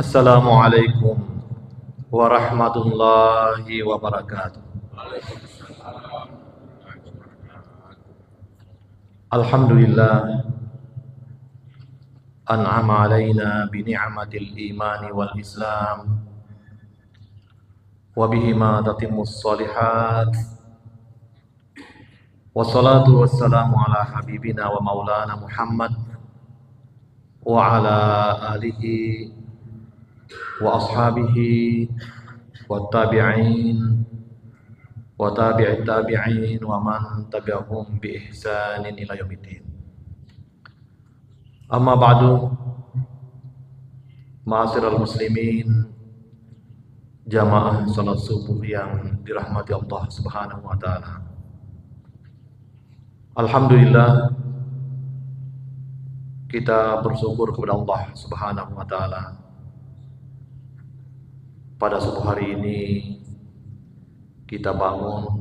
Assalamualaikum warahmatullahi wabarakatuh. Alhamdulillah an'ama alaina bi ni'matil imani wal islam wa bihima tatimmus shalihat. Wassalatu wassalamu ala habibina wa maulana Muhammad wa ala alihi wa ashabihi wa tabi'in wa tabi'it tabi'in wa man tabi'ahum bi ihsanin ila yaumiddin. Amma ba'du, ma'asyiral muslimin, jamaah salat subuh yang dirahmati Allah Subhanahu wa taala. Alhamdulillah, kita bersyukur kepada Allah Subhanahu wa taala. Pada subuh hari ini kita bangun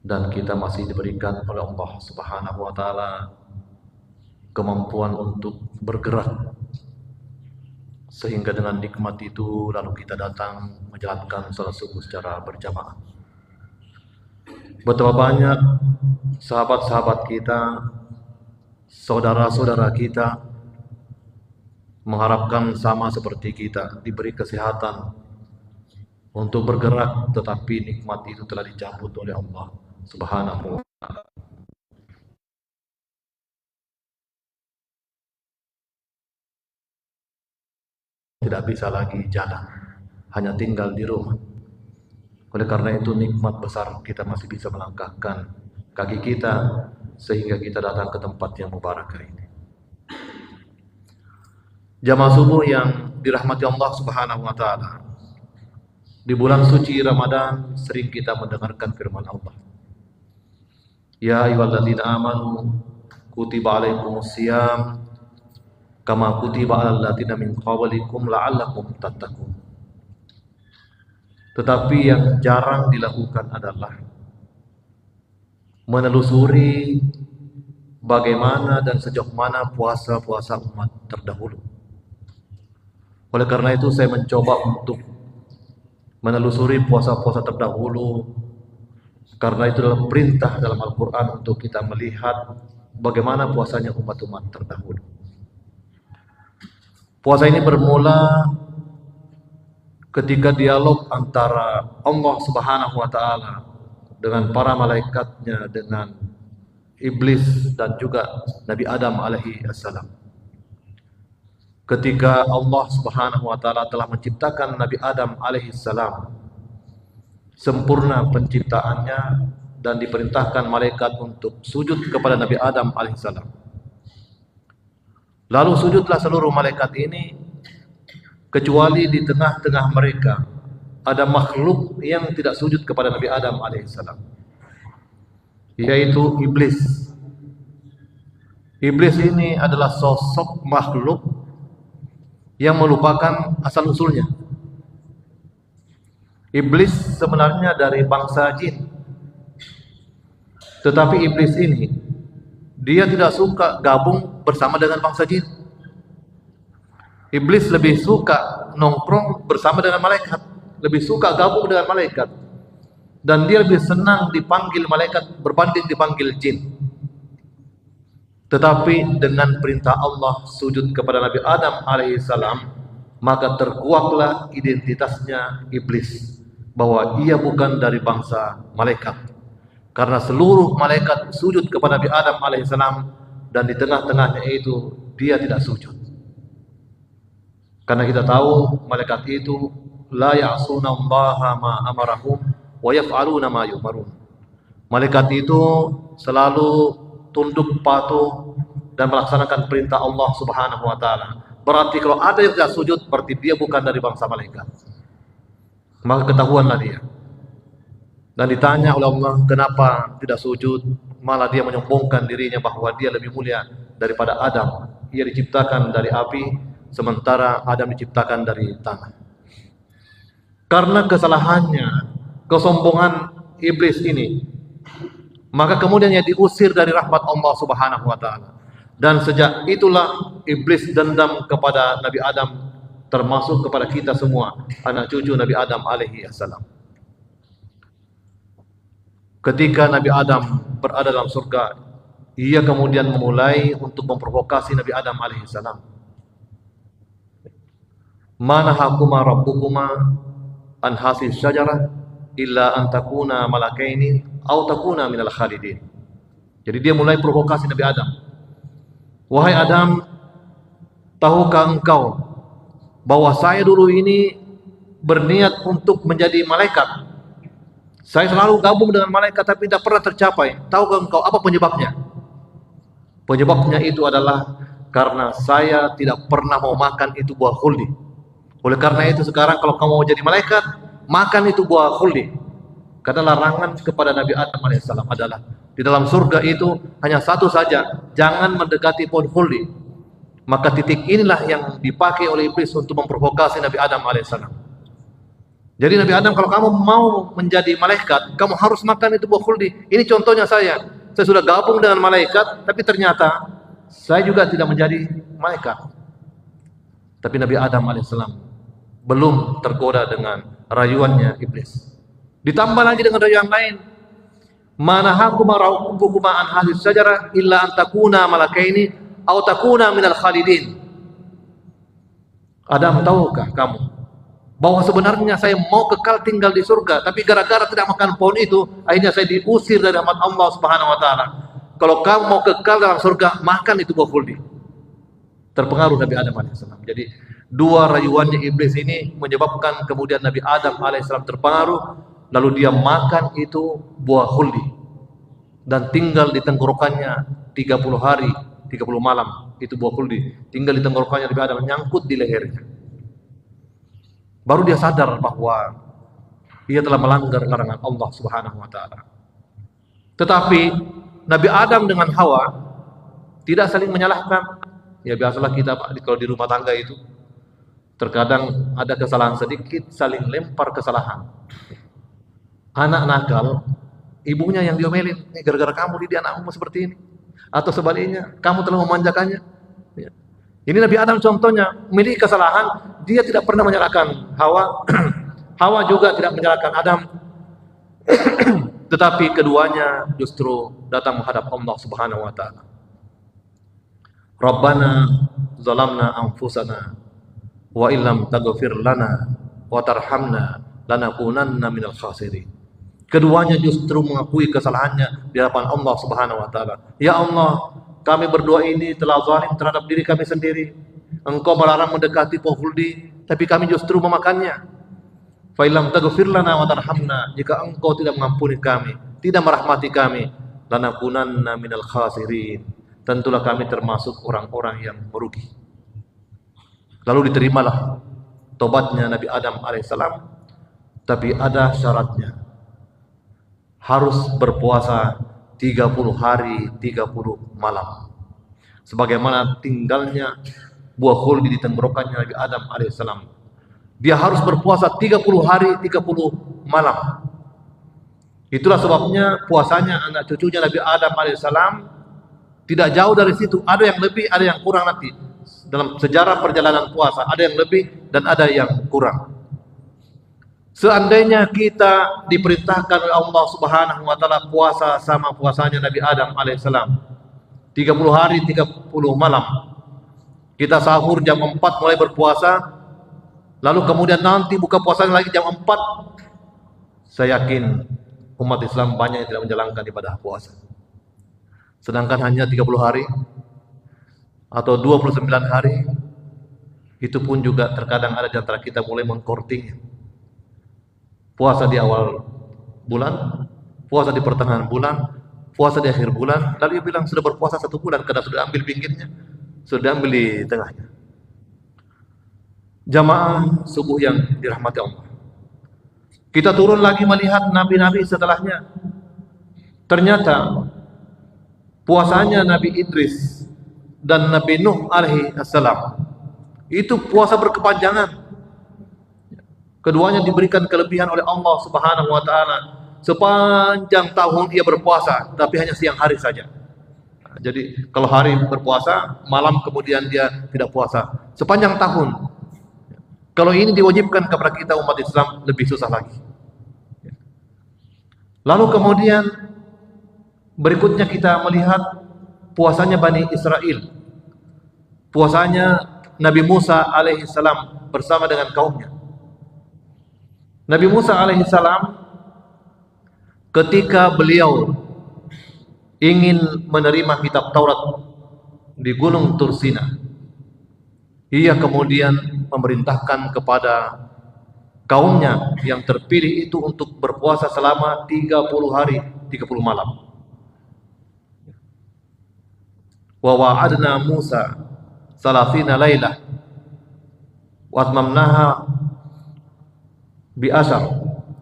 dan kita masih diberikan oleh Allah Subhanahu wa taala kemampuan untuk bergerak, sehingga dengan nikmat itu lalu kita datang menjalankan salat subuh secara berjamaah. Betapa banyak sahabat-sahabat kita, saudara-saudara kita mengharapkan sama seperti kita, diberi kesehatan untuk bergerak, tetapi nikmat itu telah dicabut oleh Allah Subhanahu wa taala. Tidak bisa lagi jalan, hanya tinggal di rumah. Oleh karena itu nikmat besar kita masih bisa melangkahkan kaki kita sehingga kita datang ke tempat yang mubarakah ini. Jamaah subuh yang dirahmati Allah Subhanahu wa taala. Di bulan suci Ramadan sering kita mendengarkan firman Allah. Ya ayyuhalladzina amanu kutiba alaikumusiyam kama kutiba alal ladzina min qablikum la'allakum tattaqun. Tetapi yang jarang dilakukan adalah menelusuri bagaimana dan sejauh mana puasa-puasa umat terdahulu. Oleh karena itu saya mencoba untuk menelusuri puasa-puasa terdahulu, karena itu adalah perintah dalam Al-Quran untuk kita melihat bagaimana puasanya umat-umat terdahulu. Puasa ini bermula ketika dialog antara Allah Subhanahu wa taala dengan para malaikatnya, dengan iblis dan juga Nabi Adam alaihi assalam. Ketika Allah Subhanahu wa taala telah menciptakan Nabi Adam alaihi salam, sempurna penciptaannya, dan diperintahkan malaikat untuk sujud kepada Nabi Adam alaihi salam. Lalu sujudlah seluruh malaikat ini, kecuali di tengah-tengah mereka ada makhluk yang tidak sujud kepada Nabi Adam alaihissalam, yaitu iblis. Iblis ini adalah sosok makhluk yang melupakan asal usulnya. Iblis sebenarnya dari bangsa jin, tetapi iblis ini dia tidak suka gabung bersama dengan bangsa jin. Iblis lebih suka nongkrong bersama dengan malaikat, lebih suka gabung dengan malaikat, dan dia lebih senang dipanggil malaikat berbanding dipanggil jin. Tetapi dengan perintah Allah sujud kepada Nabi Adam alaihissalam, maka terkuaklah identitasnya iblis, bahwa ia bukan dari bangsa malaikat, karena seluruh malaikat sujud kepada Nabi Adam alaihissalam, dan di tengah-tengahnya itu dia tidak sujud. Karena kita tahu malaikat itu la ya'sunallaha ma amarahum wa yaf'aluna ma yu'marun. Malaikat itu selalu tunduk patuh dan melaksanakan perintah Allah Subhanahu wa taala. Berarti kalau ada yang tidak sujud, berarti dia bukan dari bangsa malaikat. Maka ketahuanlah dia. Dan ditanya oleh Allah, kenapa tidak sujud? Malah dia menyombongkan dirinya bahwa dia lebih mulia daripada Adam. Ia diciptakan dari api, sementara Adam diciptakan dari tanah. Karena kesalahannya, kesombongan iblis ini, maka kemudian ia diusir dari rahmat Allah Subhanahu wa taala. Dan sejak itulah iblis dendam kepada Nabi Adam, termasuk kepada kita semua, anak cucu Nabi Adam alaihi assalam. Ketika Nabi Adam berada dalam surga, ia kemudian memulai untuk memprovokasi Nabi Adam alaihi salam. Mana hakuma rabbukuma an hasil syajarah illa an takuna malakaini au takuna minal khalidin. Jadi dia mulai provokasi Nabi Adam. Wahai Adam, tahukah engkau bahwa saya dulu ini berniat untuk menjadi malaikat? Saya selalu gabung dengan malaikat tapi tidak pernah tercapai. Tahukah engkau apa penyebabnya? Penyebabnya itu adalah karena saya tidak pernah mau makan itu buah khuldi. Oleh karena itu sekarang kalau kamu mau jadi malaikat, makan itu buah khuldi. Karena larangan kepada Nabi Adam alaihissalam adalah di dalam surga itu hanya satu saja, jangan mendekati pohon khuldi. Maka titik inilah yang dipakai oleh iblis untuk memprovokasi Nabi Adam alaihissalam. Jadi Nabi Adam, kalau kamu mau menjadi malaikat, kamu harus makan itu buah khuldi. Ini contohnya saya sudah gabung dengan malaikat, tapi ternyata saya juga tidak menjadi malaikat. Tapi Nabi Adam alaihissalam belum tergoda dengan rayuannya iblis. Ditambah lagi dengan rayuan lain. Mana hakuma rabbukuma an hadhihi syajarah illa an takuna malakaini aw takuna minal khalidin. Adam, tahukah kamu bahwa sebenarnya saya mau kekal tinggal di surga, tapi gara-gara tidak makan pohon itu, akhirnya saya diusir dari rahmat Allah Subhanahu wa taala. Kalau kamu mau kekal dalam surga, makan itu buah khuldi. Terpengaruh Nabi Adam alaihissalam. Jadi dua rayuannya iblis ini menyebabkan kemudian Nabi Adam alaihissalam terpengaruh, lalu dia makan itu buah khuldi dan tinggal di tenggorokannya 30 hari 30 malam. Itu buah khuldi tinggal di tenggorokannya Nabi Adam, nyangkut di lehernya. Baru dia sadar bahwa ia telah melanggar larangan Allah Subhanahu wa taala. Tetapi Nabi Adam dengan Hawa tidak saling menyalahkan. Ya biasalah kita Pak, kalau di rumah tangga itu terkadang ada kesalahan sedikit, saling lempar kesalahan. Anak nakal, ibunya yang diomelin, gara-gara kamu didik anakmu seperti ini. Atau sebaliknya, kamu telah memanjakannya. Ya. Ini Nabi Adam contohnya, memiliki kesalahan, dia tidak pernah menyalahkan Hawa. Hawa juga tidak menyalahkan Adam. Tetapi keduanya justru datang menghadap Allah Subhanahu wa taala. Rabbana zalamna anfusana wa illam taghfir lana wa tarhamna lanakunanna minal khasirin. Keduanya justru mengakui kesalahannya di hadapan Allah Subhanahu wa taala. Ya Allah, kami berdua ini telah zalim terhadap diri kami sendiri. Engkau melarang mendekati pohon khuldi, tapi kami justru memakannya. Fa illam taghfir lana wa tarhamna, jika engkau tidak mengampuni kami, tidak merahmati kami, lanakunanna minal khasirin, tentulah kami termasuk orang-orang yang merugi. Lalu diterimalah tobatnya Nabi Adam alaihissalam, tapi ada syaratnya. Harus berpuasa 30 hari 30 malam. Sebagaimana tinggalnya buah khuldi di tenggorokannya Nabi Adam alaihissalam. Dia harus berpuasa 30 hari 30 malam. Itulah sebabnya puasanya anak cucunya Nabi Adam alaihissalam tidak jauh dari situ. Ada yang lebih, ada yang kurang nanti. Dalam sejarah perjalanan puasa, ada yang lebih dan ada yang kurang. Seandainya kita diperintahkan oleh Allah Subhanahu wa taala puasa sama puasanya Nabi Adam alaihissalam, 30 hari 30 malam. Kita sahur jam 4 mulai berpuasa, lalu kemudian nanti buka puasanya lagi jam 4. Saya yakin umat Islam banyak yang tidak menjalankan ibadah puasa. Sedangkan hanya 30 hari atau 29 hari, itu pun juga terkadang ada di antara kita mulai mengkorting. Puasa di awal bulan, puasa di pertengahan bulan, puasa di akhir bulan, lalu dia bilang sudah berpuasa 1 bulan karena sudah ambil pinggirnya, sudah ambil di tengahnya. Jamaah subuh yang dirahmati Allah, kita turun lagi melihat nabi-nabi setelahnya. Ternyata puasanya Nabi Idris dan Nabi Nuh alaihi assalam itu puasa berkepanjangan. Keduanya diberikan kelebihan oleh Allah Subhanahu wa taala. Sepanjang tahun ia berpuasa, tapi hanya siang hari saja. Jadi kalau hari berpuasa, malam kemudian dia tidak puasa sepanjang tahun. Kalau ini diwajibkan kepada kita umat Islam, lebih susah lagi. Lalu kemudian berikutnya kita melihat puasanya Bani Israel. Puasanya Nabi Musa alaihissalam bersama dengan kaumnya. Nabi Musa alaihissalam ketika beliau ingin menerima kitab Taurat di Gunung Tursina, ia kemudian memerintahkan kepada kaumnya yang terpilih itu untuk berpuasa selama 30 hari 30 malam. Wa wa'adna Musa salasina lailah wa atmamnaha bi asyar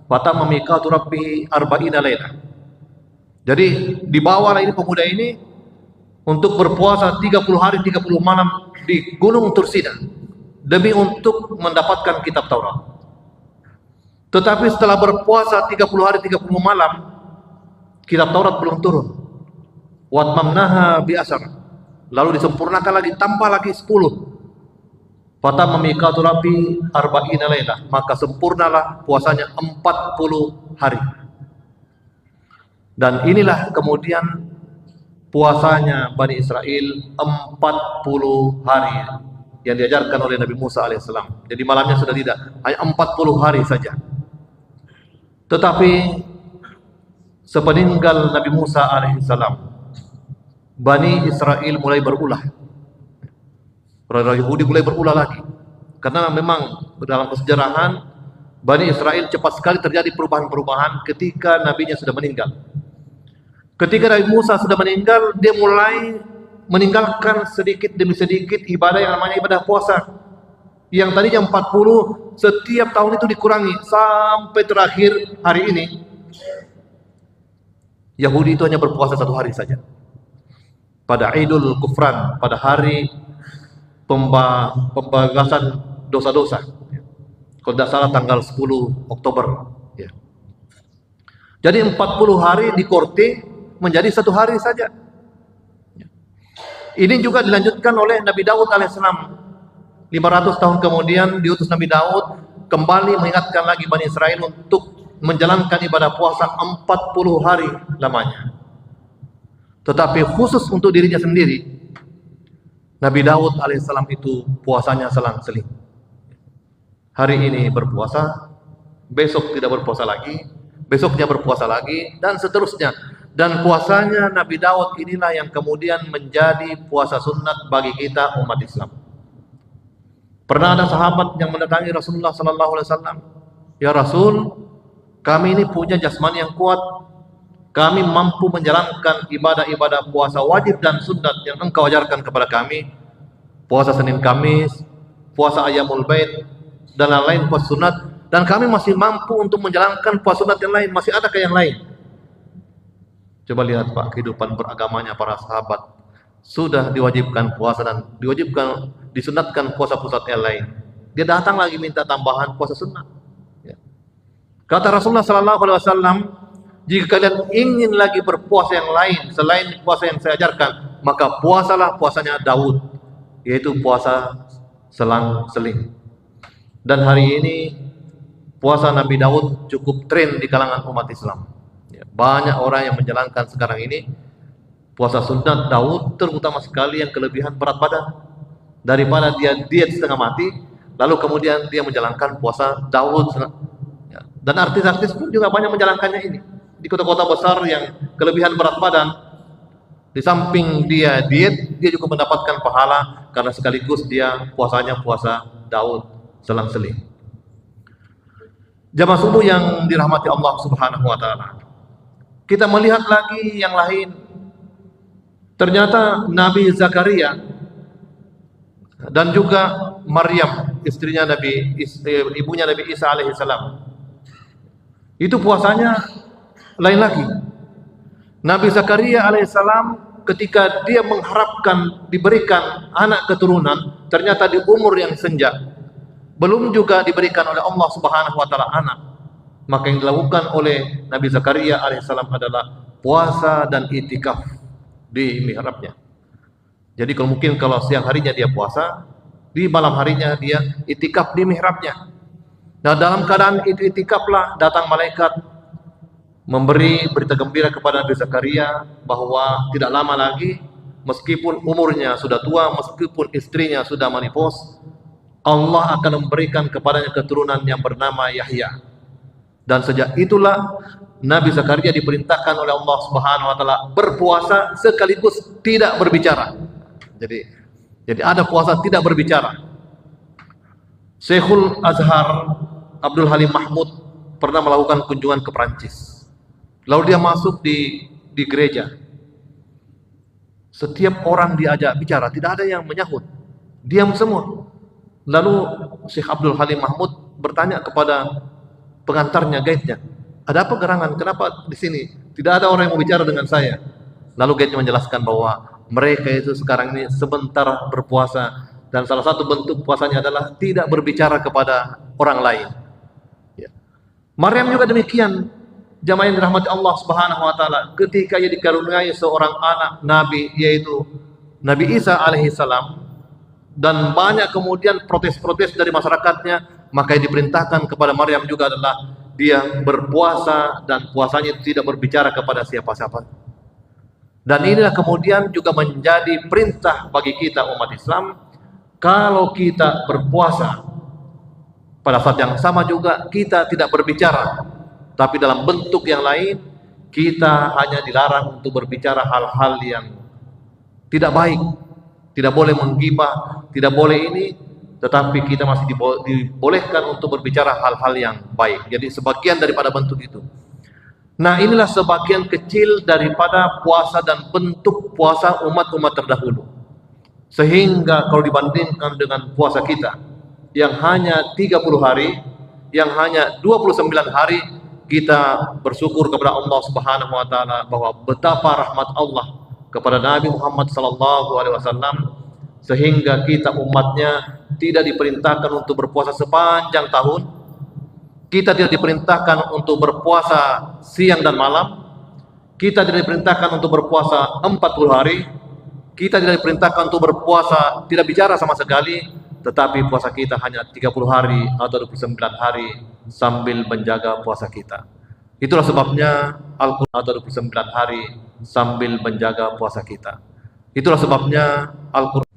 wa tamma miqatu rabbih arba'ina lailah. Jadi dibawalah ini pemuda ini untuk berpuasa 30 hari 30 malam di Gunung Tursina demi untuk mendapatkan kitab Taurat. Tetapi setelah berpuasa 30 hari 30 malam, kitab Taurat belum turun. Wa atmamnaha bi asyar. Lalu disempurnakan lagi, tambah lagi 10. Fatamma miqatu rabbi arba'ina lailah, maka sempurnalah puasanya 40 hari. Dan inilah kemudian puasanya Bani Israel 40 hari yang diajarkan oleh Nabi Musa alaihissalam. Jadi malamnya sudah tidak, hanya 40 hari saja. Tetapi sepeninggal Nabi Musa alaihissalam, Bani Israel mulai berulah. Orang Yahudi mulai berulah lagi. Karena memang dalam kesejarahan Bani Israel cepat sekali terjadi perubahan-perubahan ketika nabinya sudah meninggal. Ketika Nabi Musa sudah meninggal, dia mulai meninggalkan sedikit demi sedikit ibadah yang namanya ibadah puasa. Yang tadinya 40, setiap tahun itu dikurangi sampai terakhir hari ini Yahudi itu hanya berpuasa 1 hari saja. Pada Idul Kufran, pada hari pembagasan dosa-dosa. Kalau tidak salah tanggal 10 Oktober. Ya. Jadi 40 hari dikorting menjadi 1 hari saja. Ini juga dilanjutkan oleh Nabi Daud alaihissalam. 500 tahun kemudian diutus Nabi Daud kembali mengingatkan lagi Bani Israel untuk menjalankan ibadah puasa 40 hari lamanya. Tetapi khusus untuk dirinya sendiri, Nabi Daud alaihissalam itu puasanya selang-seling. Hari ini berpuasa, besok tidak berpuasa lagi, besoknya berpuasa lagi, dan seterusnya. Dan puasanya Nabi Daud inilah yang kemudian menjadi puasa sunat bagi kita umat Islam. Pernah ada sahabat yang mendatangi Rasulullah SAW. Ya Rasul, kami ini punya jasmani yang kuat, kami mampu menjalankan ibadah-ibadah puasa wajib dan sunat yang engkau ajarkan kepada kami, puasa Senin Kamis, puasa Ayyamul Bait, dan lain-lain puasa sunat, dan kami masih mampu untuk menjalankan puasa sunat yang lain. Masih adakah yang lain? Coba lihat Pak, kehidupan beragamanya para sahabat. Sudah diwajibkan puasa dan diwajibkan disunatkan puasa-puasa yang lain. Dia datang lagi minta tambahan puasa sunat. Ya. Kata Rasulullah SAW, jika kalian ingin lagi berpuasa yang lain selain puasa yang saya ajarkan, maka puasalah puasanya Daud, yaitu puasa selang-seling. Dan hari ini puasa Nabi Daud cukup tren di kalangan umat Islam. Ya, banyak orang yang menjalankan sekarang ini puasa sunat Daud, terutama sekali yang kelebihan berat badan. Daripada dia diet setengah mati, lalu kemudian dia menjalankan puasa Daud. Ya. Dan artis-artis pun juga banyak menjalankannya ini. Di kota-kota besar yang kelebihan berat badan, di samping dia diet, dia juga mendapatkan pahala karena sekaligus dia puasanya puasa Daud selang-seling. Jamaah subuh yang dirahmati Allah Subhanahu wa taala. Kita melihat lagi yang lain. Ternyata Nabi Zakaria dan juga Maryam, istrinya ibunya Nabi Isa alaihissalam, itu puasanya lain lagi. Nabi Zakaria alaihissalam ketika dia mengharapkan diberikan anak keturunan, ternyata di umur yang senja, belum juga diberikan oleh Allah Subhanahu wa taala anak. Maka yang dilakukan oleh Nabi Zakaria alaihissalam adalah puasa dan itikaf. di mihrabnya. Jadi kalau mungkin kalau siang harinya dia puasa, di malam harinya dia itikaf di mihrabnya. Nah, dalam keadaan itu itikaflah datang malaikat memberi berita gembira kepada Nabi Zakaria bahwa tidak lama lagi, meskipun umurnya sudah tua, meskipun istrinya sudah menipos, Allah akan memberikan kepadanya keturunan yang bernama Yahya. Dan sejak itulah Nabi Zakaria diperintahkan oleh Allah Subhanahu wa taala berpuasa sekaligus tidak berbicara. Jadi ada puasa tidak berbicara. Syekhul Azhar Abdul Halim Mahmud pernah melakukan kunjungan ke Perancis. Lalu dia masuk di gereja. Setiap orang diajak bicara, tidak ada yang menyahut. Diam semua. Lalu Syekh Abdul Halim Mahmud bertanya kepada pengantarnya, guide-nya, ada apa gerangan? Kenapa di sini tidak ada orang yang mau bicara dengan saya? Lalu guide-nya menjelaskan bahwa mereka itu sekarang ini sebentar berpuasa, dan salah satu bentuk puasanya adalah tidak berbicara kepada orang lain. Ya. Maryam juga demikian, jamaah yang dirahmati Allah Subhanahu wa taala, ketika ia dikaruniai seorang anak nabi, yaitu Nabi Isa alaihi salam, dan banyak kemudian protes-protes dari masyarakatnya, maka yang diperintahkan kepada Maryam juga adalah dia berpuasa, dan puasanya tidak berbicara kepada siapa-siapa. Dan inilah kemudian juga menjadi perintah bagi kita umat Islam, kalau kita berpuasa, pada saat yang sama juga kita tidak berbicara, tapi dalam bentuk yang lain, kita hanya dilarang untuk berbicara hal-hal yang tidak baik, tidak boleh menggibah, tidak boleh ini, tetapi kita masih dibolehkan untuk berbicara hal-hal yang baik. Jadi sebagian daripada bentuk itu. Nah, inilah sebagian kecil daripada puasa dan bentuk puasa umat-umat terdahulu. Sehingga kalau dibandingkan dengan puasa kita yang hanya 30 hari, yang hanya 29 hari, kita bersyukur kepada Allah Subhanahu wa taala bahwa betapa rahmat Allah kepada Nabi Muhammad sallallahu alaihi wasallam, sehingga kita umatnya tidak diperintahkan untuk berpuasa sepanjang tahun. Kita tidak diperintahkan untuk berpuasa siang dan malam. Kita tidak diperintahkan untuk berpuasa 40 hari. Kita tidak diperintahkan untuk berpuasa tidak bicara sama sekali, tetapi puasa kita hanya 30 hari atau 29 hari sambil menjaga puasa kita. Itulah sebabnya Al-Quran atau 29 hari sambil menjaga puasa kita. Itulah sebabnya Al-Quran